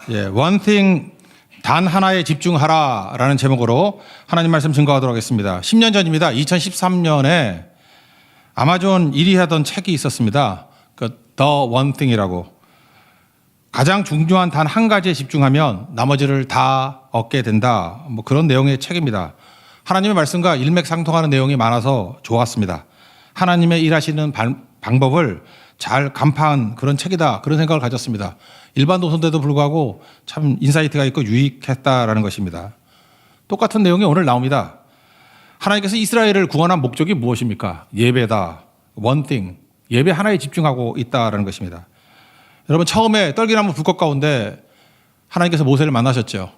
예, One thing, 단 하나에 집중하라라는 제목으로 하나님 말씀 증거하도록 하겠습니다. 10년 전입니다. 2013년에 아마존 1위 하던 책이 있었습니다. 그 The One Thing이라고. 가장 중요한 단 한 가지에 집중하면 나머지를 다 얻게 된다. 뭐 그런 내용의 책입니다. 하나님의 말씀과 일맥상통하는 내용이 많아서 좋았습니다. 하나님의 일하시는 방법을 잘 간파한 그런 책이다. 그런 생각을 가졌습니다. 일반 도서인데도 불구하고 참 인사이트가 있고 유익했다라는 것입니다. 똑같은 내용이 오늘 나옵니다. 하나님께서 이스라엘을 구원한 목적이 무엇입니까? 예배다. One thing. 예배 하나에 집중하고 있다라는 것입니다. 여러분 처음에 떨기나무 불꽃 가운데 하나님께서 모세를 만나셨죠.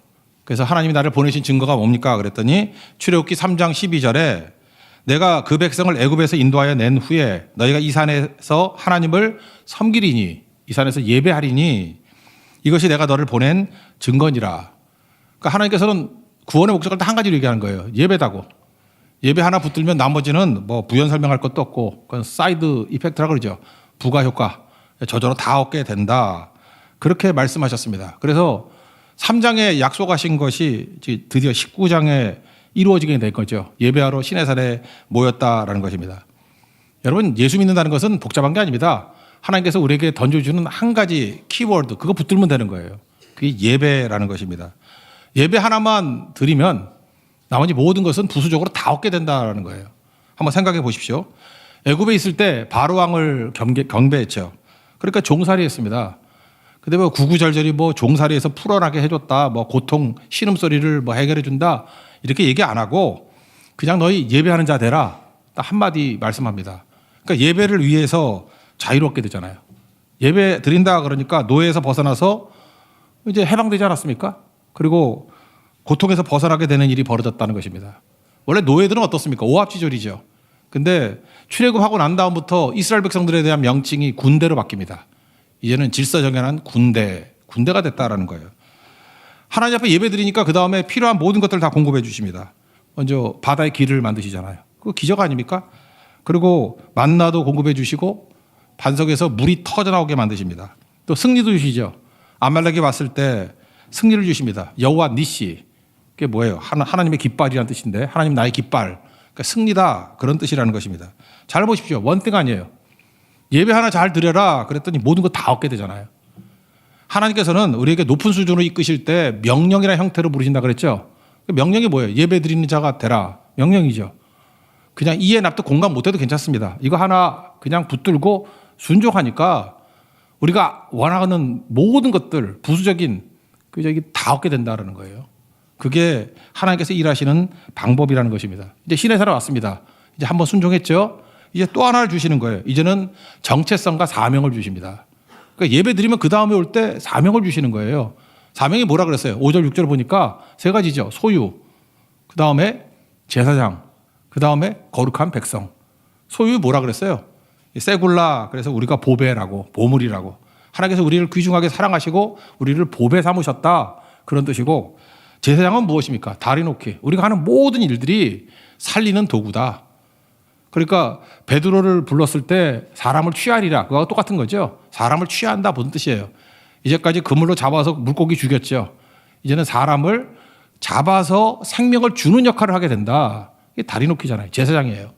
그래서 하나님이 나를 보내신 증거가 뭡니까? 그랬더니 출애굽기 3장 12절에 내가 그 백성을 애굽에서 인도하여 낸 후에 너희가 이 산에서 하나님을 섬기리니 이 산에서 예배하리니 이것이 내가 너를 보낸 증거니라. 그러니까 하나님께서는 구원의 목적을 다 한 가지로 얘기하는 거예요. 예배다고. 예배 하나 붙들면 나머지는 뭐 부연 설명할 것도 없고 그건 사이드 이펙트라고 그러죠. 부가 효과. 저절로 다 얻게 된다. 그렇게 말씀하셨습니다. 그래서 3장에 약속하신 것이 드디어 19장에 이루어지게 된 거죠. 예배하러 시내산에 모였다라는 것입니다. 여러분 예수 믿는다는 것은 복잡한 게 아닙니다. 하나님께서 우리에게 던져주는 한 가지 키워드 그거 붙들면 되는 거예요. 그게 예배라는 것입니다. 예배 하나만 드리면 나머지 모든 것은 부수적으로 다 얻게 된다는 거예요. 한번 생각해 보십시오. 애굽에 있을 때 바로 왕을 경배했죠. 그러니까 종살이 했습니다. 근데 뭐 구구절절히 뭐 종살이에서 풀어나게 해줬다, 뭐 고통 신음소리를 뭐 해결해 준다 이렇게 얘기 안 하고 그냥 너희 예배하는 자 되라 딱 한마디 말씀합니다. 그러니까 예배를 위해서 자유롭게 되잖아요. 예배 드린다 그러니까 노예에서 벗어나서 이제 해방되지 않았습니까? 그리고 고통에서 벗어나게 되는 일이 벌어졌다는 것입니다. 원래 노예들은 어떻습니까? 오합지졸이죠. 근데 출애굽하고 난 다음부터 이스라엘 백성들에 대한 명칭이 군대로 바뀝니다. 이제는 질서정연한 군대가 됐다라는 거예요. 하나님 앞에 예배 드리니까 그 다음에 필요한 모든 것들을 다 공급해 주십니다. 먼저 바다의 길을 만드시잖아요. 그거 기적 아닙니까? 그리고 만나도 공급해 주시고 반석에서 물이 터져나오게 만드십니다. 또 승리도 주시죠. 아말렉이 왔을 때 승리를 주십니다. 여호와 니시. 그게 뭐예요? 하나님의 깃발이라는 뜻인데 하나님 나의 깃발. 그러니까 승리다 그런 뜻이라는 것입니다. 잘 보십시오. 원띵 아니에요. 예배 하나 잘 드려라 그랬더니 모든 거 다 얻게 되잖아요. 하나님께서는 우리에게 높은 수준으로 이끄실 때 명령이라는 형태로 부르신다 그랬죠. 명령이 뭐예요? 예배 드리는 자가 되라. 명령이죠. 그냥 이해 납득 공감 못해도 괜찮습니다. 이거 하나 그냥 붙들고 순종하니까 우리가 원하는 모든 것들 부수적인 다 얻게 된다는 거예요. 그게 하나님께서 일하시는 방법이라는 것입니다. 이제 시내산에 왔습니다. 이제 한번 순종했죠. 이제 또 하나를 주시는 거예요. 이제는 정체성과 사명을 주십니다. 그러니까 예배 드리면 그 다음에 올 때 사명을 주시는 거예요. 사명이 뭐라 그랬어요? 5절 6절 보니까 세 가지죠. 소유, 그 다음에 제사장, 그 다음에 거룩한 백성. 소유 뭐라 그랬어요? 세굴라. 그래서 우리가 보배라고 보물이라고. 하나님께서 우리를 귀중하게 사랑하시고 우리를 보배 삼으셨다. 그런 뜻이고 제사장은 무엇입니까? 다리 놓기. 우리가 하는 모든 일들이 살리는 도구다. 그러니까 베드로를 불렀을 때 사람을 취하리라. 그거와 똑같은 거죠. 사람을 취한다 무슨 뜻이에요? 이제까지 그물로 잡아서 물고기 죽였죠. 이제는 사람을 잡아서 생명을 주는 역할을 하게 된다. 이게 다리 놓기잖아요. 제사장이에요.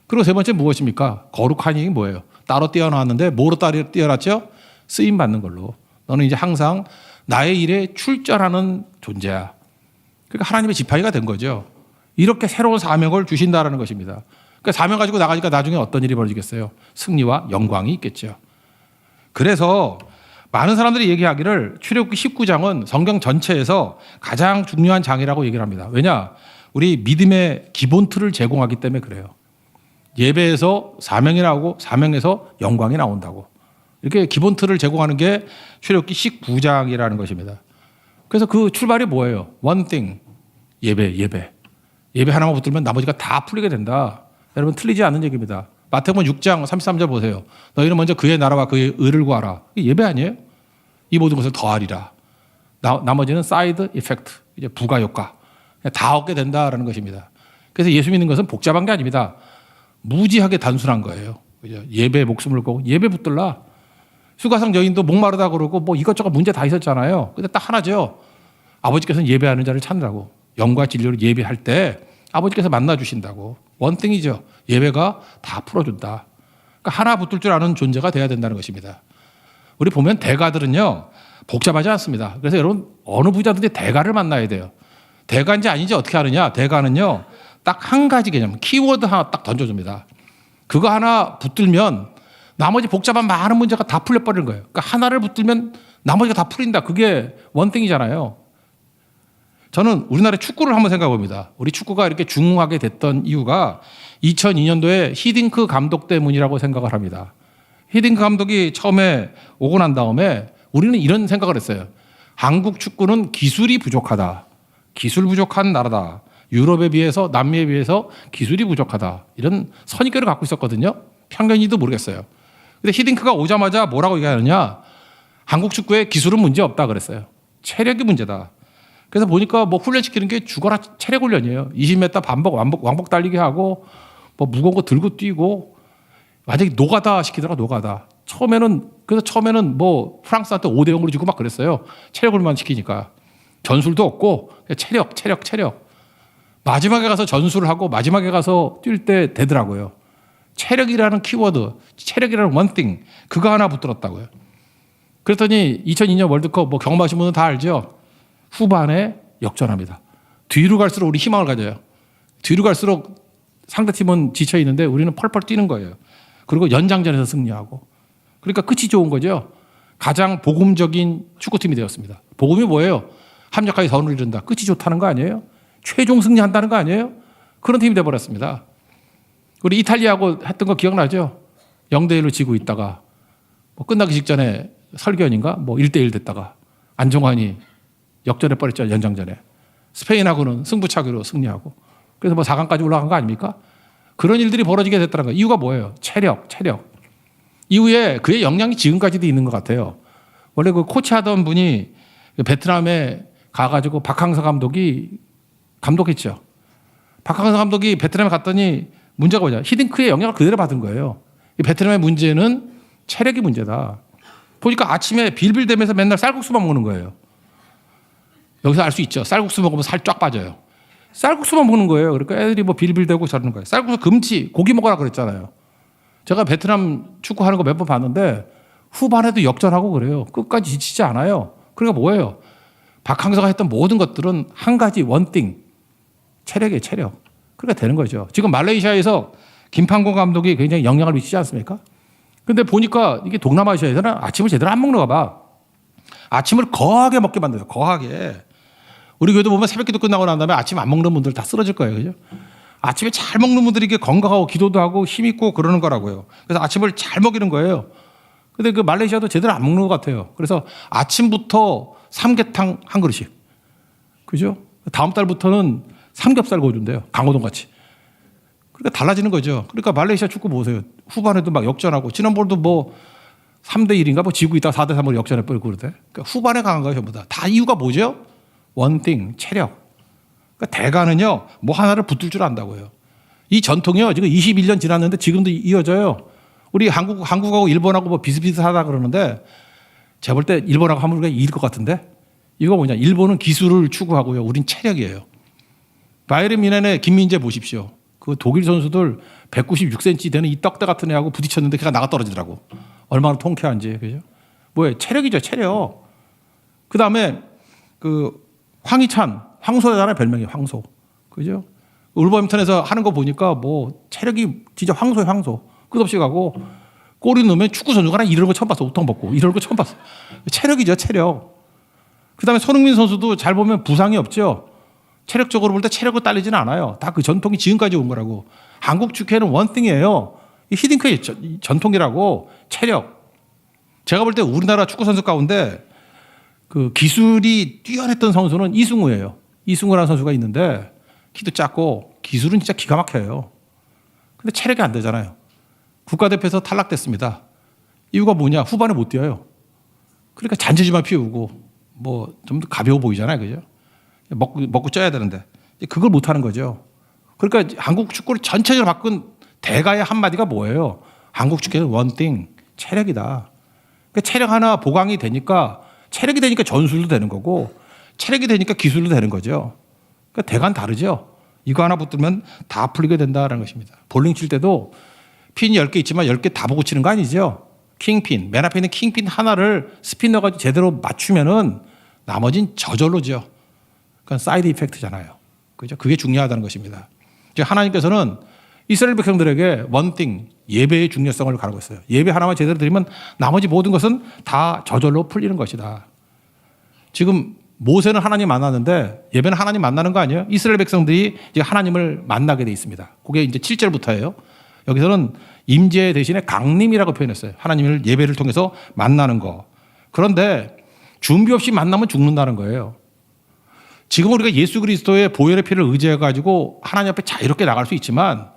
그리고 세 번째 무엇입니까? 거룩하니 뭐예요? 따로 떼어놨는데 뭐로 따로 떼어놨죠? 쓰임 받는 걸로. 너는 이제 항상 나의 일에 출전하는 존재야. 그러니까 하나님의 지팡이가 된 거죠. 이렇게 새로운 사명을 주신다라는 것입니다. 그러니까 사명 가지고 나가니까 나중에 어떤 일이 벌어지겠어요? 승리와 영광이 있겠죠. 그래서 많은 사람들이 얘기하기를 출애굽기 19장은 성경 전체에서 가장 중요한 장이라고 얘기를 합니다. 왜냐? 우리 믿음의 기본 틀을 제공하기 때문에 그래요. 예배에서 사명이 나오고 사명에서 영광이 나온다고. 이렇게 기본 틀을 제공하는 게 출애굽기 19장이라는 것입니다. 그래서 그 출발이 뭐예요? One thing. 예배. 예배 하나만 붙들면 나머지가 다 풀리게 된다. 여러분 틀리지 않는 얘기입니다. 마태복음 6장 33절 보세요. 너희는 먼저 그의 나라와 그의 의를 구하라. 이게 예배 아니에요? 이 모든 것을 더하리라. 나머지는 사이드 이펙트. 이제 부가 효과. 다 얻게 된다라는 것입니다. 그래서 예수 믿는 것은 복잡한 게 아닙니다. 무지하게 단순한 거예요. 예배에 목숨을 걸고 예배 붙들라. 수가성 여인도 목마르다 그러고 뭐 이것저것 문제 다 있었잖아요. 근데 딱 하나죠. 아버지께서는 예배하는 자를 찾느라고. 영과 진리로 예배할 때 아버지께서 만나 주신다고. 원띵이죠. 예배가 다 풀어준다. 그러니까 하나 붙들 줄 아는 존재가 돼야 된다는 것입니다. 우리 보면 대가들은요 복잡하지 않습니다. 그래서 여러분 어느 부자든지 대가를 만나야 돼요. 대가인지 아닌지 어떻게 아느냐. 대가는요 딱 한 가지 개념, 키워드 하나 딱 던져줍니다. 그거 하나 붙들면 나머지 복잡한 많은 문제가 다 풀려버리는 거예요. 그러니까 하나를 붙들면 나머지가 다 풀린다. 그게 원띵이잖아요. 저는 우리나라 축구를 한번 생각해 봅니다. 우리 축구가 이렇게 중흥하게 됐던 이유가 2002년도에 히딩크 감독 때문이라고 생각을 합니다. 히딩크 감독이 처음에 오고 난 다음에 우리는 이런 생각을 했어요. 한국 축구는 기술이 부족하다. 기술 부족한 나라다. 유럽에 비해서 남미에 비해서 기술이 부족하다. 이런 선입견을 갖고 있었거든요. 편견인지도 모르겠어요. 근데 히딩크가 오자마자 뭐라고 얘기하느냐. 한국 축구에 기술은 문제 없다 그랬어요. 체력이 문제다. 그래서 보니까 뭐 훈련시키는 게 죽어라 체력 훈련이에요. 20m 반복, 왕복 달리기 하고 뭐 무거운 거 들고 뛰고 완전히 노가다 시키더라, 노가다. 처음에는 뭐 프랑스한테 5대0으로 지고 막 그랬어요. 체력을만 시키니까. 전술도 없고 체력. 마지막에 가서 전술을 하고 마지막에 가서 뛸 때 되더라고요. 체력이라는 키워드, 체력이라는 원띵 그거 하나 붙들었다고요. 그랬더니 2002년 월드컵 뭐 경험하신 분은 다 알죠. 후반에 역전합니다. 뒤로 갈수록 우리 희망을 가져요. 뒤로 갈수록 상대팀은 지쳐 있는데 우리는 펄펄 뛰는 거예요. 그리고 연장전에서 승리하고. 그러니까 끝이 좋은 거죠. 가장 복음적인 축구팀이 되었습니다. 복음이 뭐예요? 합력하게 선을 이룬다. 끝이 좋다는 거 아니에요? 최종 승리한다는 거 아니에요? 그런 팀이 돼버렸습니다. 우리 이탈리아하고 했던 거 기억나죠? 0대1로 지고 있다가 뭐 끝나기 직전에 설견인가? 뭐 1대1 됐다가 안정환이 역전해 버렸죠. 연장전에. 스페인하고는 승부차기로 승리하고. 그래서 뭐 4강까지 올라간 거 아닙니까? 그런 일들이 벌어지게 됐다는 거예요. 이유가 뭐예요? 체력. 이후에 그의 역량이 지금까지도 있는 것 같아요. 원래 그 코치하던 분이 베트남에 가가지고 박항서 감독이 감독했죠. 박항서 감독이 베트남에 갔더니 문제가 뭐냐. 히딩크의 영향을 그대로 받은 거예요. 이 베트남의 문제는 체력이 문제다. 보니까 아침에 빌빌대면서 맨날 쌀국수만 먹는 거예요. 여기서 알 수 있죠. 쌀국수 먹으면 살 쫙 빠져요. 쌀국수만 먹는 거예요. 그러니까 애들이 뭐 빌빌대고 저러는 거예요. 쌀국수 금지, 고기 먹으라 그랬잖아요. 제가 베트남 축구하는 거 몇 번 봤는데 후반에도 역전하고 그래요. 끝까지 지치지 않아요. 그러니까 뭐예요? 박항서가 했던 모든 것들은 한 가지 원띵, 체력이에요, 체력. 그러니까 되는 거죠. 지금 말레이시아에서 김판곤 감독이 굉장히 영향을 미치지 않습니까? 근데 보니까 이게 동남아시아에서는 아침을 제대로 안 먹는가 봐. 아침을 거하게 먹게 만들어요. 거하게. 우리 교회도 보면 새벽기도 끝나고 난 다음에 아침 안 먹는 분들 다 쓰러질 거예요. 그죠? 아침에 잘 먹는 분들이 이게 건강하고 기도도 하고 힘 있고 그러는 거라고요. 그래서 아침을 잘 먹이는 거예요. 근데 그 말레이시아도 제대로 안 먹는 것 같아요. 그래서 아침부터 삼계탕 한 그릇씩. 그죠? 다음 달부터는 삼겹살 구워준대요. 강호동 같이. 그러니까 달라지는 거죠. 그러니까 말레이시아 축구 보세요. 후반에도 막 역전하고 지난번도 뭐 3대1인가 뭐 지고 있다가 4대3으로 역전해 버리고 그러대. 그러니까 후반에 강한 거예요. 전부 다. 다 이유가 뭐죠? 원띵, 체력. 그러니까 대가는요. 뭐 하나를 붙들 줄 안다고요. 이 전통이요. 지금 21년 지났는데 지금도 이어져요. 우리 한국하고 일본하고 뭐 비슷비슷하다 그러는데 제가 볼 때 일본하고 하면 우리가 이길 것 같은데 이거 뭐냐. 일본은 기술을 추구하고요. 우린 체력이에요. 바이에른 뮌헨의 김민재 보십시오. 그 독일 선수들 196cm 되는 이 떡대 같은 애하고 부딪혔는데 걔가 나가 떨어지더라고. 얼마나 통쾌한지. 그죠? 뭐예요? 체력이죠, 체력. 그 다음에 그 황희찬, 황소잖아요, 별명이 황소. 그죠? 울버햄튼에서 하는 거 보니까 뭐 체력이 진짜 황소예요, 황소. 끝없이 가고 골이 넣으면 축구 선수가 나 이런 거 처음 봤어. 우통 벗고. 이런 거 처음 봤어. 체력이죠, 체력. 그 다음에 손흥민 선수도 잘 보면 부상이 없죠. 체력적으로 볼 때 체력을 딸리지는 않아요. 다 그 전통이 지금까지 온 거라고. 한국 축구에는 원띵이에요. 이 히딩크의 전통이라고 체력. 제가 볼 때 우리나라 축구 선수 가운데 그 기술이 뛰어났던 선수는 이승우예요. 이승우라는 선수가 있는데 키도 작고 기술은 진짜 기가 막혀요. 근데 체력이 안 되잖아요. 국가대표에서 탈락됐습니다. 이유가 뭐냐? 후반에 못 뛰어요. 그러니까 잔재주만 피우고 뭐 좀 더 가벼워 보이잖아요. 그죠? 먹고 쪄야 되는데 그걸 못하는 거죠. 그러니까 한국 축구를 전체적으로 바꾼 대가의 한마디가 뭐예요? 한국 축구는 원띵, 체력이다. 그러니까 체력 하나 보강이 되니까 체력이 되니까 전술도 되는 거고 체력이 되니까 기술도 되는 거죠. 그러니까 대간 다르죠. 이거 하나 붙들면 다 풀리게 된다는 것입니다. 볼링 칠 때도 핀이 10개 있지만 10개 다 보고 치는 거 아니죠. 킹핀, 맨 앞에 있는 킹핀 하나를 스핀 넣어가지고 제대로 맞추면은 나머진 저절로죠. 그건 사이드 이펙트잖아요. 그죠? 그게 중요하다는 것입니다. 하나님께서는 이스라엘 백성들에게 one thing, 예배의 중요성을 가르고 있어요. 예배 하나만 제대로 드리면 나머지 모든 것은 다 저절로 풀리는 것이다. 지금 모세는 하나님 만났는데 예배는 하나님 만나는 거 아니에요? 이스라엘 백성들이 이제 하나님을 만나게 돼 있습니다. 그게 이제 7절부터예요. 여기서는 임재 대신에 강림이라고 표현했어요. 하나님을 예배를 통해서 만나는 거. 그런데 준비 없이 만나면 죽는다는 거예요. 지금 우리가 예수 그리스도의 보혈의 피를 의지해 가지고 하나님 앞에 자유롭게 나갈 수 있지만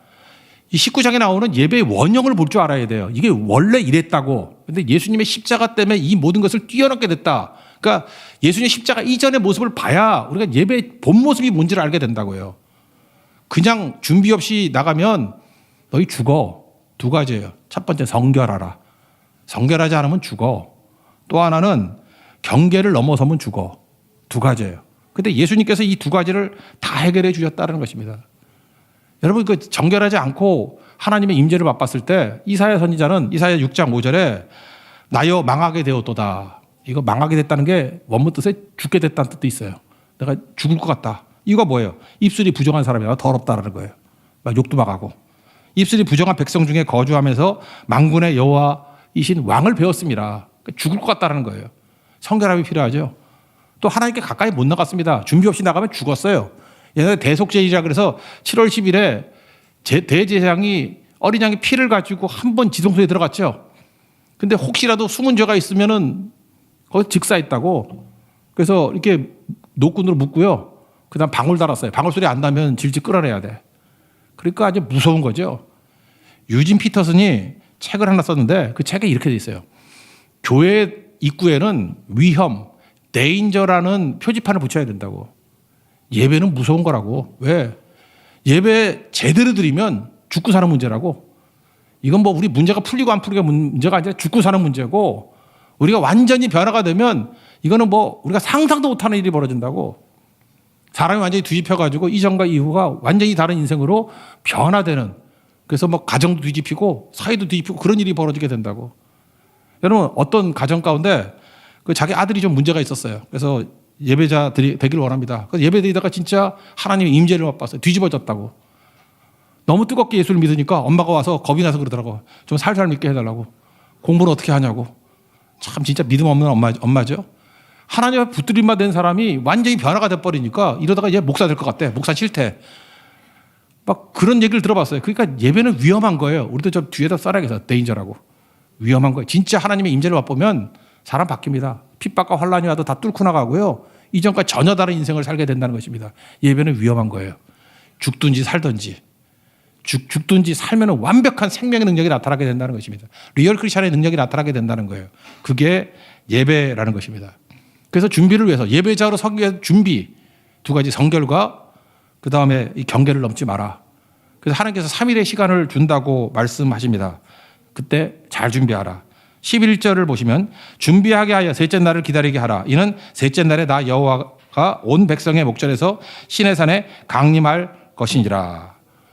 이 19장에 나오는 예배의 원형을 볼 줄 알아야 돼요. 이게 원래 이랬다고. 근데 예수님의 십자가 때문에 이 모든 것을 뛰어넘게 됐다. 그러니까 예수님의 십자가 이전의 모습을 봐야 우리가 예배의 본 모습이 뭔지를 알게 된다고요. 그냥 준비 없이 나가면 너희 죽어. 두 가지예요. 첫 번째 성결하라. 성결하지 않으면 죽어. 또 하나는 경계를 넘어서면 죽어. 두 가지예요. 근데 예수님께서 이 두 가지를 다 해결해 주셨다는 것입니다. 여러분 그 정결하지 않고 하나님의 임재를 맛봤을 때 이사야 선지자는 이사야 6장 5절에 나여 망하게 되었도다. 이거 망하게 됐다는 게 원문 뜻에 죽게 됐다는 뜻도 있어요. 내가 죽을 것 같다. 이거 뭐예요? 입술이 부정한 사람이라 더럽다라는 거예요. 막 욕도 막 하고. 입술이 부정한 백성 중에 거주하면서 만군의 여호와이신 왕을 배웠습니다. 죽을 것 같다는 거예요. 성결함이 필요하죠. 또 하나님께 가까이 못 나갔습니다. 준비 없이 나가면 죽었어요. 옛날에 대속제일이라 그래서 7월 10일에 대제사장이 어린 양의 피를 가지고 한 번 지성소에 들어갔죠. 근데 혹시라도 숨은 죄가 있으면은 거기 즉사했다고. 그래서 이렇게 노끈으로 묶고요. 그다음 방울 달았어요. 방울 소리 안 나면 질질 끌어내야 돼. 그러니까 아주 무서운 거죠. 유진 피터슨이 책을 하나 썼는데 그 책에 이렇게 돼 있어요. 교회 입구에는 위험, 데인저라는 표지판을 붙여야 된다고. 예배는 무서운 거라고. 왜? 예배 제대로 드리면 죽고 사는 문제라고. 이건 뭐 우리 문제가 풀리고 안 풀리고 문제가 아니라 죽고 사는 문제고, 우리가 완전히 변화가 되면 이거는 뭐 우리가 상상도 못하는 일이 벌어진다고. 사람이 완전히 뒤집혀가지고 이전과 이후가 완전히 다른 인생으로 변화되는, 그래서 뭐 가정도 뒤집히고 사회도 뒤집히고 그런 일이 벌어지게 된다고. 여러분 어떤 가정 가운데 그 자기 아들이 좀 문제가 있었어요. 그래서 예배자들이 되길 원합니다. 그래서 예배드리다가 진짜 하나님의 임재를 맛봤어요. 뒤집어졌다고. 너무 뜨겁게 예수를 믿으니까 엄마가 와서 겁이 나서 그러더라고. 좀 살살 믿게 해달라고. 공부를 어떻게 하냐고. 참 진짜 믿음 없는 엄마죠. 하나님 앞에 붙들림만 된 사람이 완전히 변화가 돼버리니까 이러다가 얘 목사 될 것 같대. 목사 싫대. 막 그런 얘기를 들어봤어요. 그러니까 예배는 위험한 거예요. 우리도 좀 뒤에다 써야겠어. 데인저라고. 위험한 거예요. 진짜 하나님의 임재를 맛보면 사람 바뀝니다. 핍박과 환란이 와도 다 뚫고 나가고요. 이전과 전혀 다른 인생을 살게 된다는 것입니다. 예배는 위험한 거예요. 죽든지 살든지. 죽든지 살면 완벽한 생명의 능력이 나타나게 된다는 것입니다. 리얼 크리스천의 능력이 나타나게 된다는 거예요. 그게 예배라는 것입니다. 그래서 준비를 위해서 예배자로 서기 위해 준비, 두 가지 성결과 그 다음에 이 경계를 넘지 마라. 그래서 하나님께서 3일의 시간을 준다고 말씀하십니다. 그때 잘 준비하라. 11절을 보시면 준비하게 하여 셋째 날을 기다리게 하라. 이는 셋째 날에 나 여호와가 온 백성의 목전에서 시내산에 강림할 것이니라.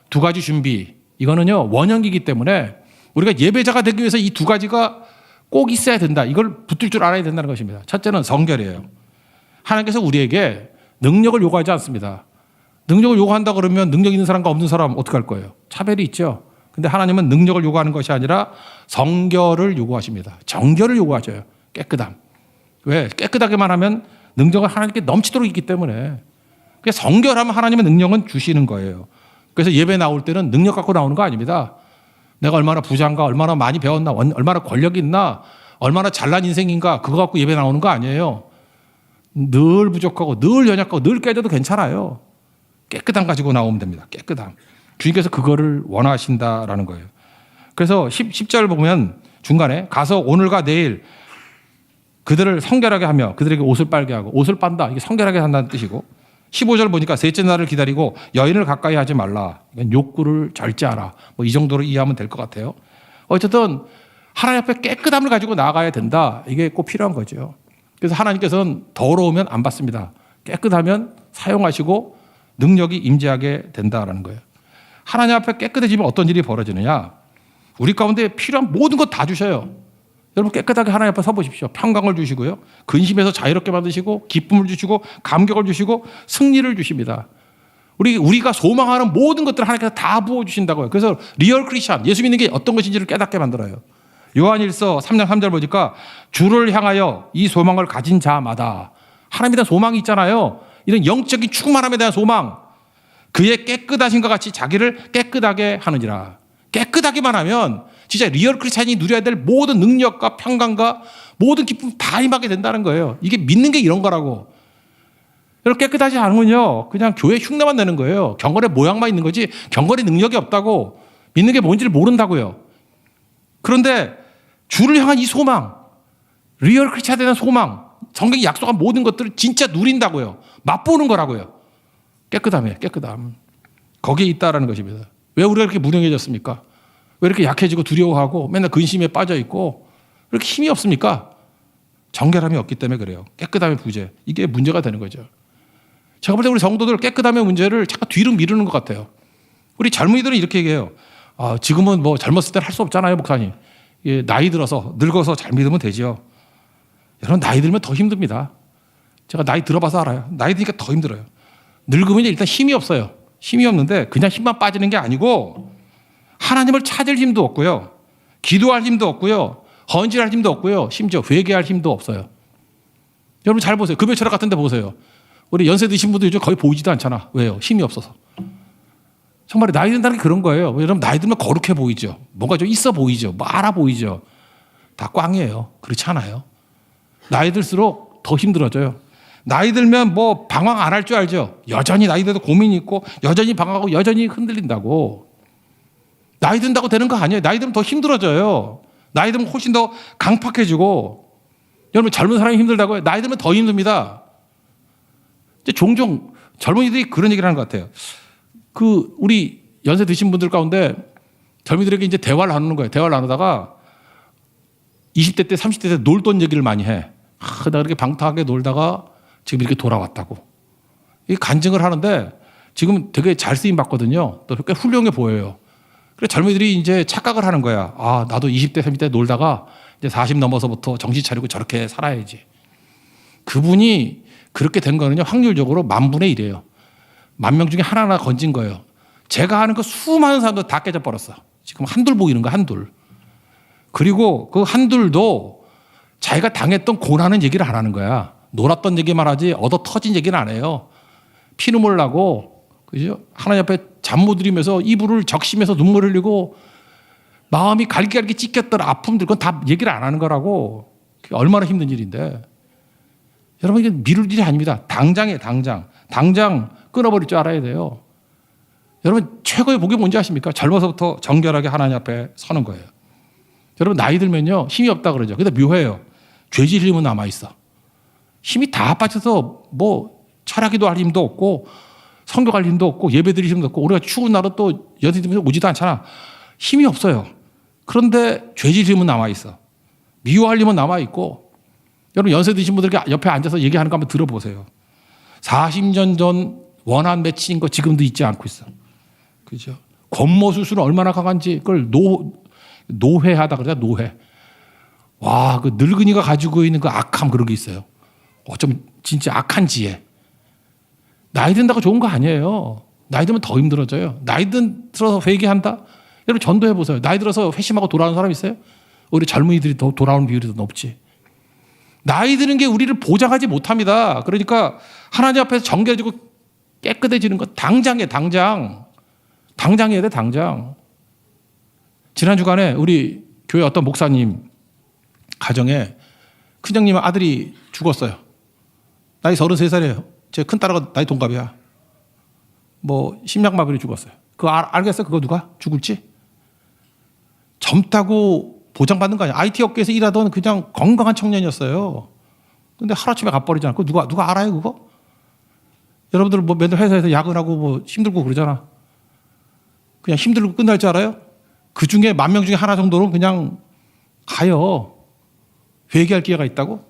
두 가지 준비. 이거는요 원형이기 때문에 우리가 예배자가 되기 위해서 이 두 가지가 꼭 있어야 된다. 이걸 붙들 줄 알아야 된다는 것입니다. 첫째는 성결이에요. 하나님께서 우리에게 능력을 요구하지 않습니다. 능력을 요구한다 그러면 능력 있는 사람과 없는 사람 어떻게 할 거예요? 차별이 있죠. 근데 하나님은 능력을 요구하는 것이 아니라 성결을 요구하십니다. 정결을 요구하셔요. 깨끗함. 왜? 깨끗하게만 하면 능력은 하나님께 넘치도록 있기 때문에. 그래서 성결하면 하나님의 능력은 주시는 거예요. 그래서 예배 나올 때는 능력 갖고 나오는 거 아닙니다. 내가 얼마나 부자인가, 얼마나 많이 배웠나, 얼마나 권력이 있나, 얼마나 잘난 인생인가, 그거 갖고 예배 나오는 거 아니에요. 늘 부족하고 늘 연약하고 늘 깨져도 괜찮아요. 깨끗함 가지고 나오면 됩니다. 깨끗함. 주님께서 그거를 원하신다라는 거예요. 그래서 10절 보면 중간에 가서 오늘과 내일 그들을 성결하게 하며 그들에게 옷을 빨게 하고, 옷을 빤다. 이게 성결하게 한다는 뜻이고, 15절 보니까 셋째 날을 기다리고 여인을 가까이 하지 말라. 이건 욕구를 절제하라. 뭐 이 정도로 이해하면 될 것 같아요. 어쨌든 하나님 앞에 깨끗함을 가지고 나아가야 된다. 이게 꼭 필요한 거죠. 그래서 하나님께서는 더러우면 안 받습니다. 깨끗하면 사용하시고 능력이 임재하게 된다라는 거예요. 하나님 앞에 깨끗해지면 어떤 일이 벌어지느냐? 우리 가운데 필요한 모든 것 다 주셔요. 여러분 깨끗하게 하나님 앞에 서보십시오. 평강을 주시고요. 근심에서 자유롭게 만드시고 기쁨을 주시고 감격을 주시고 승리를 주십니다. 우리가 소망하는 모든 것들을 하나님께서 다 부어주신다고요. 그래서 리얼 크리스찬, 예수 믿는 게 어떤 것인지를 깨닫게 만들어요. 요한일서 3장 3절 보니까 주를 향하여 이 소망을 가진 자마다 하나님에 대한 소망이 있잖아요. 이런 영적인 충만함에 대한 소망, 그의 깨끗하신 것 같이 자기를 깨끗하게 하느니라. 깨끗하기만 하면 진짜 리얼 크리스찬이 누려야 될 모든 능력과 평강과 모든 기쁨 다 임하게 된다는 거예요. 이게 믿는 게 이런 거라고. 여러분 깨끗하지 않으면요 그냥 교회 흉내만 내는 거예요. 경건의 모양만 있는 거지 경건의 능력이 없다고, 믿는 게 뭔지를 모른다고요. 그런데 주를 향한 이 소망, 리얼 크리스찬에 대한 소망, 성경이 약속한 모든 것들을 진짜 누린다고요. 맛보는 거라고요. 깨끗함이에요. 깨끗함. 거기에 있다라는 것입니다. 왜 우리가 이렇게 무능해졌습니까? 왜 이렇게 약해지고 두려워하고 맨날 근심에 빠져 있고 이렇게 힘이 없습니까? 정결함이 없기 때문에 그래요. 깨끗함의 부재. 이게 문제가 되는 거죠. 제가 볼 때 우리 성도들 깨끗함의 문제를 자꾸 뒤로 미루는 것 같아요. 우리 젊은이들은 이렇게 얘기해요. 지금은 뭐 젊었을 때는 할 수 없잖아요, 목사님. 예, 나이 들어서 늙어서 잘 믿으면 되지요. 여러분 나이 들면 더 힘듭니다. 제가 나이 들어봐서 알아요. 나이 드니까 더 힘들어요. 늙으면 일단 힘이 없어요. 힘이 없는데 그냥 힘만 빠지는 게 아니고 하나님을 찾을 힘도 없고요. 기도할 힘도 없고요. 헌질할 힘도 없고요. 심지어 회개할 힘도 없어요. 여러분 잘 보세요. 금요 철학 같은 데 보세요. 우리 연세 드신 분들 요즘 거의 보이지도 않잖아. 왜요? 힘이 없어서. 정말 나이 든다는 게 그런 거예요. 여러분 나이 들면 거룩해 보이죠. 뭔가 좀 있어 보이죠. 뭐 알아 보이죠. 다 꽝이에요. 그렇지 않아요. 나이 들수록 더 힘들어져요. 나이 들면 뭐 방황 안 할 줄 알죠. 여전히 나이 들어도 고민이 있고 여전히 방황하고 여전히 흔들린다고. 나이 든다고 되는 거 아니에요. 나이 들면 더 힘들어져요. 나이 들면 훨씬 더 강팍해지고. 여러분 젊은 사람이 힘들다고요? 나이 들면 더 힘듭니다. 이제 종종 젊은이들이 그런 얘기를 하는 것 같아요. 우리 연세 드신 분들 가운데 젊은이들에게 이제 대화를 나누는 거예요. 대화를 나누다가 20대 때 30대 때 놀던 얘기를 많이 해. 나 이렇게 방탕하게 놀다가 지금 이렇게 돌아왔다고. 이 간증을 하는데 지금 되게 잘 쓰임 받거든요. 또 꽤 훌륭해 보여요. 그래서 젊은이들이 이제 착각을 하는 거야. 나도 20대, 30대 놀다가 이제 40 넘어서부터 정신 차리고 저렇게 살아야지. 그분이 그렇게 된 거는요, 확률적으로 10,000분의 1이에요. 10,000명 중에 하나 건진 거예요. 제가 하는 그 수많은 사람들 다 깨져버렸어. 지금 한둘 보이는 거야, 한둘. 그리고 그 한둘도 자기가 당했던 고난은 얘기를 안 하는 거야. 놀았던 얘기만 하지 얻어 터진 얘기는 안 해요. 피눈물 나고, 그죠? 하나님 앞에 잠 못 들이면서 이불을 적시면서 눈물 흘리고 마음이 갈기갈기 찢겼던 아픔들, 그건 다 얘기를 안 하는 거라고. 그게 얼마나 힘든 일인데. 여러분, 이게 미룰 일이 아닙니다. 당장이에요, 당장. 당장 끊어버릴 줄 알아야 돼요. 여러분, 최고의 복이 뭔지 아십니까? 젊어서부터 정결하게 하나님 앞에 서는 거예요. 여러분, 나이 들면요, 힘이 없다 그러죠. 근데 묘해요. 죄질 힘은 남아있어. 힘이 다 빠져서 뭐 철학기도 할 힘도 없고 성경할 힘도 없고 예배 드릴 힘도 없고 우리가 추운 날은 또 연세 들면서 오지도 않잖아. 힘이 없어요. 그런데 죄질 힘은 남아있어. 미워할 힘은 남아있고. 여러분 연세 드신 분들께 옆에 앉아서 얘기하는 거 한번 들어보세요. 40년 전 원한 맺힌 거 지금도 잊지 않고 있어. 그죠? 권모술수는 얼마나 강한지 그걸 노회하다 그러자 노회. 와, 그 늙은이가 가지고 있는 그 악함 그런 게 있어요. 어쩜 진짜 악한 지혜. 나이 든다고 좋은 거 아니에요. 나이 들면 더 힘들어져요. 나이 들어서 회개한다? 여러분 전도해 보세요. 나이 들어서 회심하고 돌아오는 사람 있어요? 우리 젊은이들이 더 돌아오는 비율이 더 높지. 나이 드는 게 우리를 보장하지 못합니다. 그러니까 하나님 앞에서 정결해지고 깨끗해지는 것 당장이에요. 당장해야 돼. 당장. 지난 주간에 우리 교회 어떤 목사님 가정에 큰형님 아들이 죽었어요. 나이 33살이에요. 제 큰딸하고 나이 동갑이야. 뭐 심장마비로 죽었어요. 그거 알겠어요? 그거 누가 죽을지? 젊다고 보장받는 거 아니야. IT 업계에서 일하던 그냥 건강한 청년이었어요. 근데 하루아침에 가버리잖아. 그거 누가 알아요 그거? 여러분들 뭐 맨날 회사에서 야근하고 뭐 힘들고 그러잖아. 그냥 힘들고 끝날 줄 알아요? 그 중에 10,000명 중에 하나 정도는 그냥 가요. 회개할 기회가 있다고?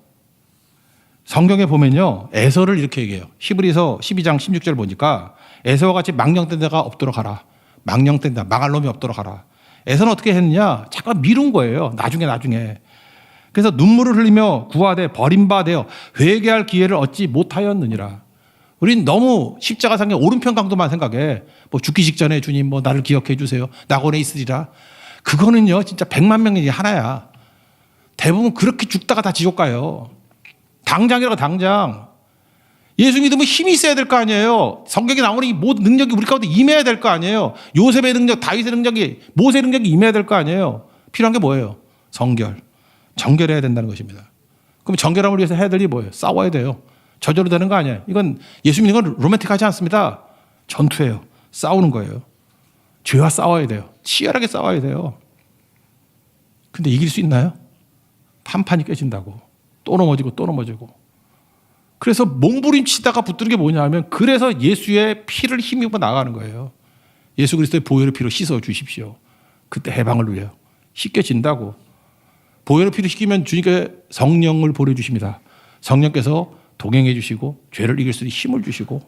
성경에 보면요, 에서를 이렇게 얘기해요. 히브리서 12장 16절 보니까 에서와 같이 망령된 데가 없도록 하라. 망령된 데, 망할 놈이 없도록 하라. 에서는 어떻게 했느냐? 잠깐 미룬 거예요. 나중에. 그래서 눈물을 흘리며 구하되 버림받아 회개할 기회를 얻지 못하였느니라. 우린 너무 십자가상의 오른편 강도만 생각해. 뭐 죽기 직전에 주님 뭐 나를 기억해 주세요. 낙원에 있으리라. 그거는요, 진짜 100만 명이 하나야. 대부분 그렇게 죽다가 다 지옥 가요. 당장이라고 당장. 예수 믿으면 힘이 있어야 될 거 아니에요. 성경에 나오는 이 모든 능력이 우리 가운데 임해야 될 거 아니에요. 요셉의 능력, 다윗의 능력이, 모세의 능력이 임해야 될 거 아니에요. 필요한 게 뭐예요? 정결. 정결해야 된다는 것입니다. 그럼 정결함을 위해서 해야 될 일이 뭐예요? 싸워야 돼요. 저절로 되는 거 아니에요. 이건 예수 믿는 건 로맨틱하지 않습니다. 전투예요. 싸우는 거예요. 죄와 싸워야 돼요. 치열하게 싸워야 돼요. 근데 이길 수 있나요? 판판이 깨진다고. 또 넘어지고. 그래서 몸부림치다가 붙드는 게 뭐냐면 그래서 예수의 피를 힘입어 나가는 거예요. 예수 그리스도의 보혈의 피로 씻어 주십시오. 그때 해방을 누려요. 씻겨진다고. 보혈의 피를 씻기면 주님께 성령을 보내주십니다. 성령께서 동행해 주시고 죄를 이길 수 있는 힘을 주시고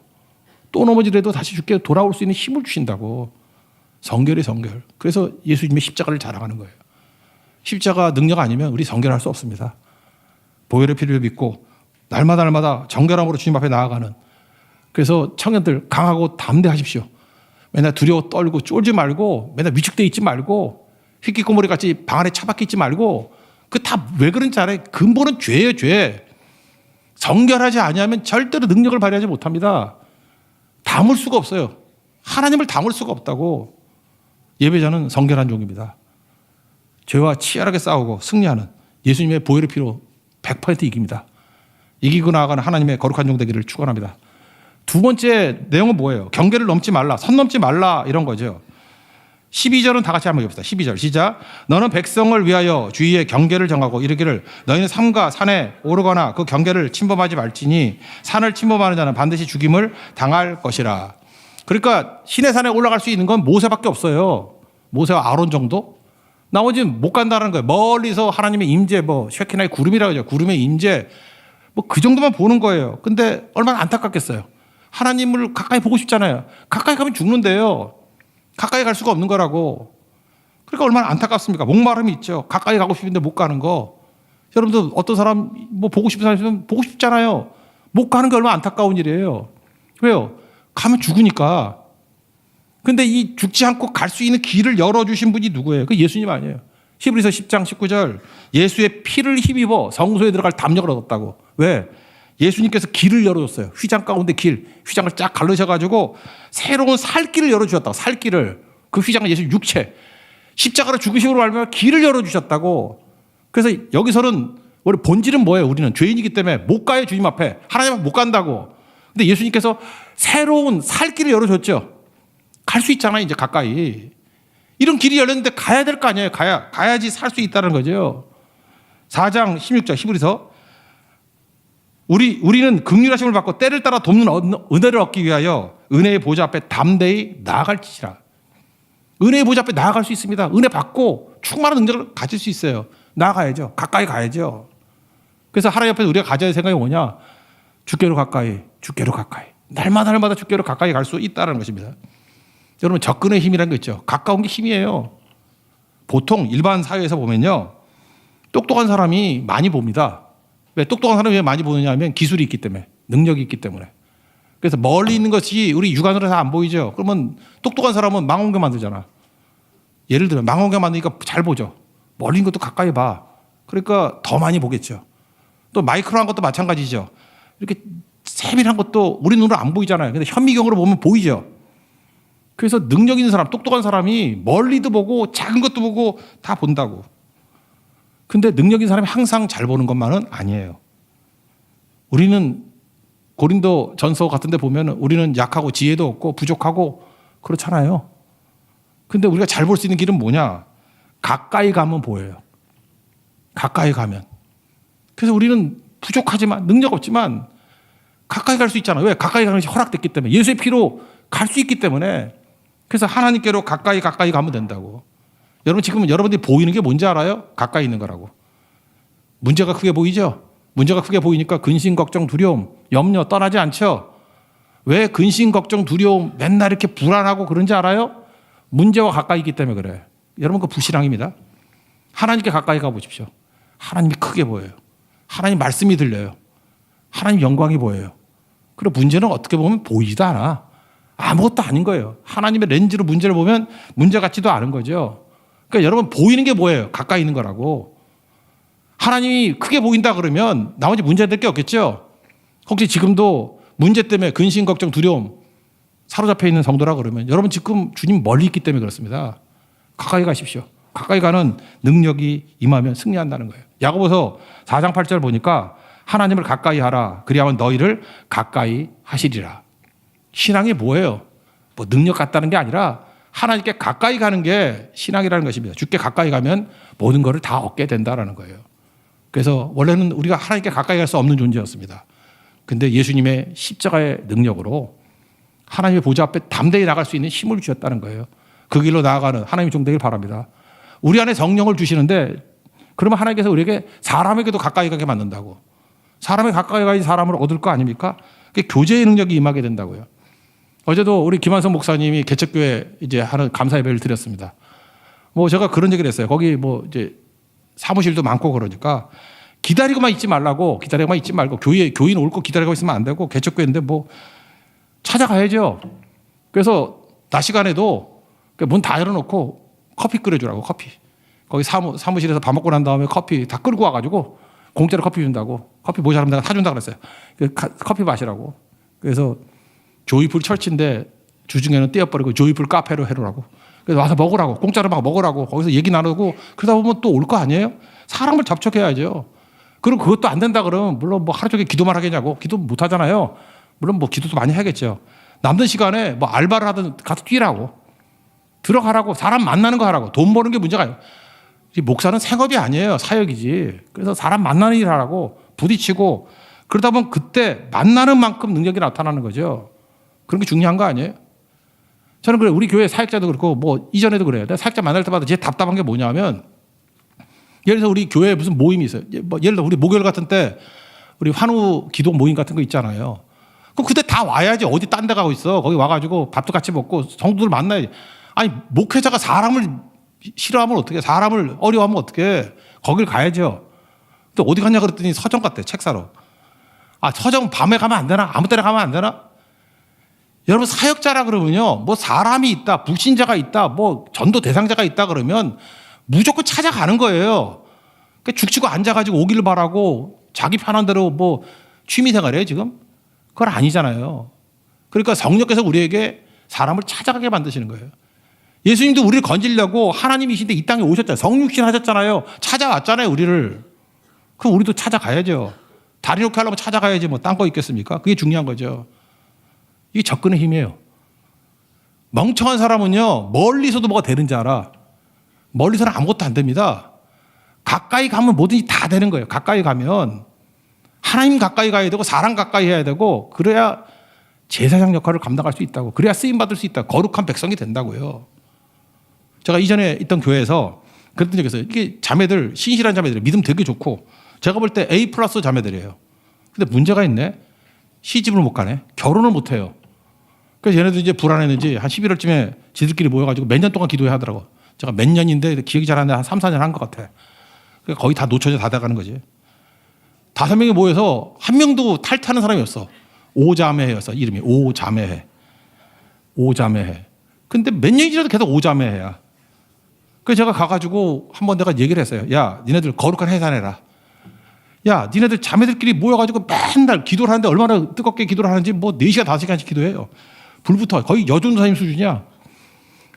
또 넘어지더라도 다시 주께 돌아올 수 있는 힘을 주신다고. 성결이 성결. 그래서 예수님의 십자가를 자랑하는 거예요. 십자가 능력 아니면 우리 성결할 수 없습니다. 보혈의 피를 믿고 날마다 정결함으로 주님 앞에 나아가는. 그래서 청년들 강하고 담대하십시오. 맨날 두려워 떨고 쫄지 말고 맨날 위축돼 있지 말고 휘끼꼬머리 같이 방 안에 처박혀 있지 말고 그 다 왜 그런지 알아요? 근본은 죄예요, 죄. 정결하지 아니하면 절대로 능력을 발휘하지 못합니다. 담을 수가 없어요. 하나님을 담을 수가 없다고. 예배자는 성결한 종입니다. 죄와 치열하게 싸우고 승리하는 예수님의 보혈의 피로 100% 이깁니다. 이기고 나아가는 하나님의 거룩한 종 되기를 축원합니다. 두 번째 내용은 뭐예요? 경계를 넘지 말라, 선 넘지 말라 이런 거죠. 12절은 다 같이 한번 해봅시다. 12절 시작. 너는 백성을 위하여 주위에 경계를 정하고 이르기를 너희는 삼가 산에 오르거나 그 경계를 침범하지 말지니 산을 침범하는 자는 반드시 죽임을 당할 것이라. 그러니까 시내산에 올라갈 수 있는 건 모세밖에 없어요. 모세와 아론 정도? 나머지는 못 간다는 거예요. 멀리서 하나님의 임재, 뭐 쉐키나의 구름이라고 하죠. 구름의 임재, 뭐 그 정도만 보는 거예요. 근데 얼마나 안타깝겠어요. 하나님을 가까이 보고 싶잖아요. 가까이 가면 죽는데요. 가까이 갈 수가 없는 거라고. 그러니까 얼마나 안타깝습니까? 목마름이 있죠. 가까이 가고 싶은데 못 가는 거. 여러분들 어떤 사람 뭐 보고 싶은 사람 있으면 보고 싶잖아요. 못 가는 게 얼마나 안타까운 일이에요. 왜요? 가면 죽으니까. 근데 이 죽지 않고 갈 수 있는 길을 열어주신 분이 누구예요? 그 예수님 아니에요. 히브리서 10장 19절 예수의 피를 힘입어 성소에 들어갈 담력을 얻었다고. 왜? 예수님께서 길을 열어줬어요. 휘장 가운데 길, 휘장을 쫙 갈르셔가지고 새로운 살 길을 열어주셨다고. 살 길을. 그 휘장은 예수 육체. 십자가로 죽으심으로 알면 길을 열어주셨다고. 그래서 여기서는 우리 본질은 뭐예요? 우리는 죄인이기 때문에 못 가요. 주님 앞에. 하나님 앞에 못 간다고. 근데 예수님께서 새로운 살 길을 열어줬죠. 갈 수 있잖아요. 이제 가까이. 이런 길이 열렸는데 가야 될 거 아니에요. 가야지 살 수 있다는 거죠. 4장 16절 히브리서 우리는 긍휼하심을 받고 때를 따라 돕는 은혜를 얻기 위하여 은혜의 보좌 앞에 담대히 나아갈지라. 은혜의 보좌 앞에 나아갈 수 있습니다. 은혜 받고 충만한 능력을 가질 수 있어요. 나아가야죠. 가까이 가야죠. 그래서 하나님 앞에서 우리가 가져야 할 생각이 뭐냐? 주께로 가까이. 날마다 주께로 가까이 갈 수 있다는 것입니다. 여러분 접근의 힘이라는 거 있죠. 가까운 게 힘이에요. 보통 일반 사회에서 보면요. 똑똑한 사람이 많이 봅니다. 왜 똑똑한 사람이 왜 많이 보느냐 하면 기술이 있기 때문에, 능력이 있기 때문에. 그래서 멀리 있는 것이 우리 육안으로 다 안 보이죠. 그러면 똑똑한 사람은 망원경 만들잖아. 예를 들면 망원경 만드니까 잘 보죠. 멀리 있는 것도 가까이 봐. 그러니까 더 많이 보겠죠. 또 마이크로한 것도 마찬가지죠. 이렇게 세밀한 것도 우리 눈으로 안 보이잖아요. 근데 현미경으로 보면 보이죠. 그래서 능력 있는 사람, 똑똑한 사람이 멀리도 보고 작은 것도 보고 다 본다고. 근데 능력 있는 사람이 항상 잘 보는 것만은 아니에요. 우리는 고린도 전서 같은 데 보면 우리는 약하고 지혜도 없고 부족하고 그렇잖아요. 근데 우리가 잘 볼 수 있는 길은 뭐냐? 가까이 가면 보여요. 가까이 가면. 그래서 우리는 부족하지만 능력 없지만 가까이 갈 수 있잖아요. 왜? 가까이 가는 것이 허락됐기 때문에. 예수의 피로 갈 수 있기 때문에. 그래서 하나님께로 가까이 가면 된다고. 여러분 지금 여러분들이 보이는 게 뭔지 알아요? 가까이 있는 거라고. 문제가 크게 보이죠? 문제가 크게 보이니까 근심, 걱정, 두려움, 염려 떠나지 않죠? 왜 근심, 걱정, 두려움 맨날 이렇게 불안하고 그런지 알아요? 문제와 가까이 있기 때문에 그래요. 여러분 그 불신앙입니다. 하나님께 가까이 가보십시오. 하나님이 크게 보여요. 하나님 말씀이 들려요. 하나님 영광이 보여요. 그리고 문제는 어떻게 보면 보이지도 않아. 아무것도 아닌 거예요. 하나님의 렌즈로 문제를 보면 문제 같지도 않은 거죠. 그러니까 여러분 보이는 게 뭐예요? 가까이 있는 거라고. 하나님이 크게 보인다 그러면 나머지 문제될 게 없겠죠. 혹시 지금도 문제 때문에 근심, 걱정, 두려움 사로잡혀 있는 성도라 그러면 여러분 지금 주님 멀리 있기 때문에 그렇습니다. 가까이 가십시오. 가까이 가는 능력이 임하면 승리한다는 거예요. 야고보서 4장 8절 보니까 하나님을 가까이 하라. 그리하면 너희를 가까이 하시리라. 신앙이 뭐예요? 뭐 능력 같다는 게 아니라 하나님께 가까이 가는 게 신앙이라는 것입니다. 주께 가까이 가면 모든 것을 다 얻게 된다는 거예요. 그래서 원래는 우리가 하나님께 가까이 갈 수 없는 존재였습니다. 근데 예수님의 십자가의 능력으로 하나님의 보좌 앞에 담대히 나갈 수 있는 힘을 주셨다는 거예요. 그 길로 나아가는 하나님의 종 되길 바랍니다. 우리 안에 성령을 주시는데 그러면 하나님께서 우리에게 사람에게도 가까이 가게 만든다고. 사람에 가까이 가야지 사람을 얻을 거 아닙니까? 그게 교제의 능력이 임하게 된다고요. 어제도 우리 김한성 목사님이 개척교회 이제 하는 감사 예배를 드렸습니다. 뭐 제가 그런 얘기를 했어요. 거기 뭐 이제 사무실도 많고 그러니까 기다리고만 있지 말라고, 기다리고만 있지 말고 교인 올 거 기다리고 있으면 안 되고 개척교회인데 뭐 찾아가야죠. 그래서 낮 시간에도 문 다 열어놓고 커피 끓여주라고, 커피. 거기 사무실에서 밥 먹고 난 다음에 커피 다 끌고 와가지고 공짜로 커피 준다고. 커피 모자라면 내가 사준다 그랬어요. 커피 마시라고. 그래서 조이풀 철치인데 주중에는 떼어버리고 조이풀 카페로 해놓으라고. 그래서 와서 먹으라고. 공짜로 막 먹으라고. 거기서 얘기 나누고 그러다 보면 또 올 거 아니에요? 사람을 접촉해야죠. 그럼 그것도 안 된다 그러면 물론 뭐 하루 종일 기도만 하겠냐고. 기도 못 하잖아요. 물론 뭐 기도도 많이 하겠죠. 남는 시간에 뭐 알바를 하든 가서 뛰라고. 들어가라고. 사람 만나는 거 하라고. 돈 버는 게 문제가 아니에요. 목사는 생업이 아니에요. 사역이지. 그래서 사람 만나는 일 하라고. 부딪히고 그러다 보면 그때 만나는 만큼 능력이 나타나는 거죠. 그런 게 중요한 거 아니에요? 저는 그래 우리 교회 사역자도 그렇고 뭐 이전에도 그래요. 내가 사역자 만날 때마다 제일 답답한 게 뭐냐면 예를 들어서 우리 교회에 무슨 모임이 있어요. 뭐 예를 들어 우리 목요일 같은 때 우리 환우 기도 모임 같은 거 있잖아요. 그럼 그때 다 와야지. 어디 딴 데 가고 있어. 거기 와가지고 밥도 같이 먹고 성도들 만나야지. 아니 목회자가 사람을 싫어하면 어떡해. 사람을 어려워하면 어떡해. 거길 가야죠. 또 어디 갔냐 그랬더니 서점 갔대. 책 사러. 아 서점 밤에 가면 안 되나? 아무 때나 가면 안 되나? 여러분 사역자라 그러면요. 뭐 사람이 있다. 불신자가 있다. 뭐 전도 대상자가 있다 그러면 무조건 찾아가는 거예요. 그러니까 죽치고 앉아가지고 오기를 바라고 자기 편한 대로 뭐 취미생활이에요 지금? 그건 아니잖아요. 그러니까 성령께서 우리에게 사람을 찾아가게 만드시는 거예요. 예수님도 우리를 건지려고 하나님이신데 이 땅에 오셨잖아요. 성육신 하셨잖아요. 찾아왔잖아요 우리를. 그럼 우리도 찾아가야죠. 다리 놓게 하려면 찾아가야지 뭐 딴 거 있겠습니까? 그게 중요한 거죠. 이게 접근의 힘이에요. 멍청한 사람은요. 멀리서도 뭐가 되는지 알아. 멀리서는 아무것도 안 됩니다. 가까이 가면 뭐든지 다 되는 거예요. 가까이 가면 하나님 가까이 가야 되고 사람 가까이 해야 되고 그래야 제사장 역할을 감당할 수 있다고. 그래야 쓰임받을 수 있다. 거룩한 백성이 된다고요. 제가 이전에 있던 교회에서 그랬던 적이 있어요. 이게 자매들, 신실한 자매들, 믿음 되게 좋고 제가 볼 때 A+ 자매들이에요. 근데 문제가 있네. 시집을 못 가네. 결혼을 못 해요. 그래서 얘네들 이제 불안했는지 한 11월쯤에 지들끼리 모여가지고 몇 년 동안 기도해 하더라고. 제가 몇 년인데 기억이 잘 안 나는데 한 3, 4년 한 것 같아. 거의 다 놓쳐져 다 돼가는 거지. 5명이 모여서 한 명도 탈퇴하는 사람이 없어. 오자매회였어. 이름이 오자매회. 오자매회. 근데 몇 년이 지나도 계속 오자매회야. 그래서 제가 가가지고 한번 내가 얘기를 했어요. 야, 니네들 거룩한 해산해라. 야, 니네들 자매들끼리 모여가지고 맨날 기도를 하는데 얼마나 뜨겁게 기도를 하는지 뭐 4시간, 5시간씩 기도해요. 불부터 거의 여전도사님 수준이야.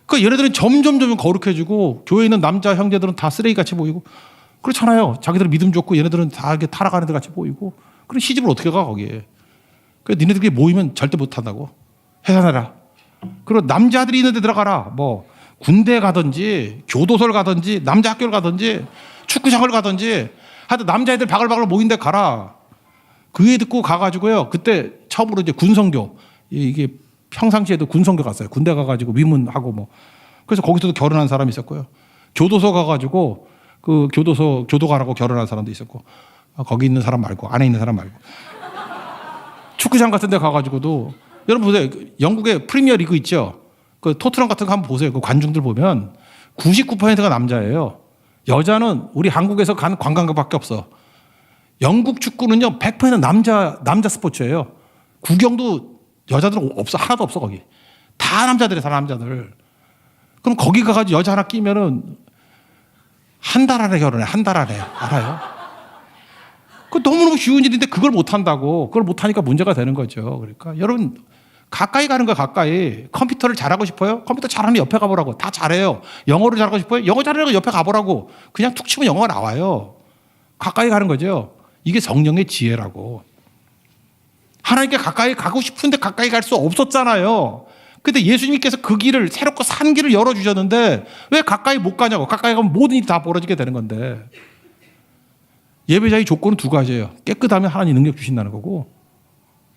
그 얘네들은 점점 거룩해지고 교회에 있는 남자 형제들은 다 쓰레기같이 보이고 그렇잖아요. 자기들은 믿음 좋고 얘네들은 다 이렇게 타락하는 데 같이 보이고 그럼 시집을 어떻게 가 거기에. 그래서 니네들끼리 모이면 절대 못한다고. 해산해라. 그리고 남자들이 있는 데 들어가라. 뭐 군대 가든지 교도소를 가든지 남자 학교를 가든지 축구장을 가든지 하여튼 남자애들 바글바글 모인 데 가라. 그 얘기 듣고 가가지고요. 그때 처음으로 이제 군성교 이게 평상시에도 군성교 갔어요. 군대 가가지고 위문하고 뭐 그래서 거기서도 결혼한 사람이 있었고요. 교도소 가가지고 그 교도관하고 결혼한 사람도 있었고, 거기 있는 사람 말고 안에 있는 사람 말고 축구장 같은 데 가가지고도, 여러분 보세요. 영국의 프리미어 리그 있죠. 그 토트넘 같은 거 한번 보세요. 그 관중들 보면 99%가 남자예요. 여자는 우리 한국에서 간 관광객밖에 없어. 영국 축구는요 100% 남자 스포츠예요. 구경도 여자들은 없어. 하나도 없어. 거기 다 남자들이에요. 다 남자들. 그럼 거기 가가지고 여자 하나 끼면은 한 달 안에 결혼해. 한 달 안에. 알아요? 그 너무너무 쉬운 일인데 그걸 못한다고. 그걸 못하니까 문제가 되는 거죠. 그러니까 여러분 가까이 가는 거야. 가까이. 컴퓨터를 잘하고 싶어요? 컴퓨터 잘하는 옆에 가보라고. 다 잘해요. 영어를 잘하고 싶어요? 영어 잘하는 옆에 가보라고. 그냥 툭 치면 영어가 나와요. 가까이 가는 거죠. 이게 성령의 지혜라고. 하나님께 가까이 가고 싶은데 가까이 갈 수 없었잖아요. 근데 예수님께서 그 길을, 새롭고 산 길을 열어주셨는데 왜 가까이 못 가냐고. 가까이 가면 모든 일이 다 벌어지게 되는 건데. 예배자의 조건은 두 가지예요. 깨끗하면 하나님 능력 주신다는 거고,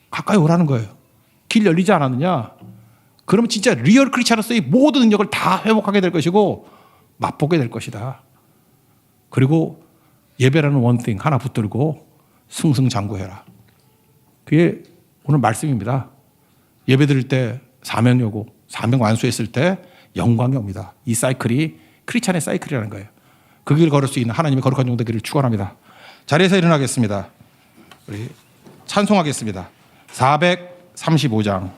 가까이 오라는 거예요. 길 열리지 않았느냐? 그러면 진짜 리얼 크리스찬으로서의 모든 능력을 다 회복하게 될 것이고 맛보게 될 것이다. 그리고 예배라는 원띵 하나 붙들고 승승장구해라. 그게 오늘 말씀입니다. 예배 드릴 때 사명 요구, 사명 완수했을 때 영광이 옵니다. 이 사이클이 크리스찬의 사이클이라는 거예요. 그 길을 걸을 수 있는 하나님의 거룩한 종 되기를 축원합니다. 자리에서 일어나겠습니다. 우리 찬송하겠습니다. 435장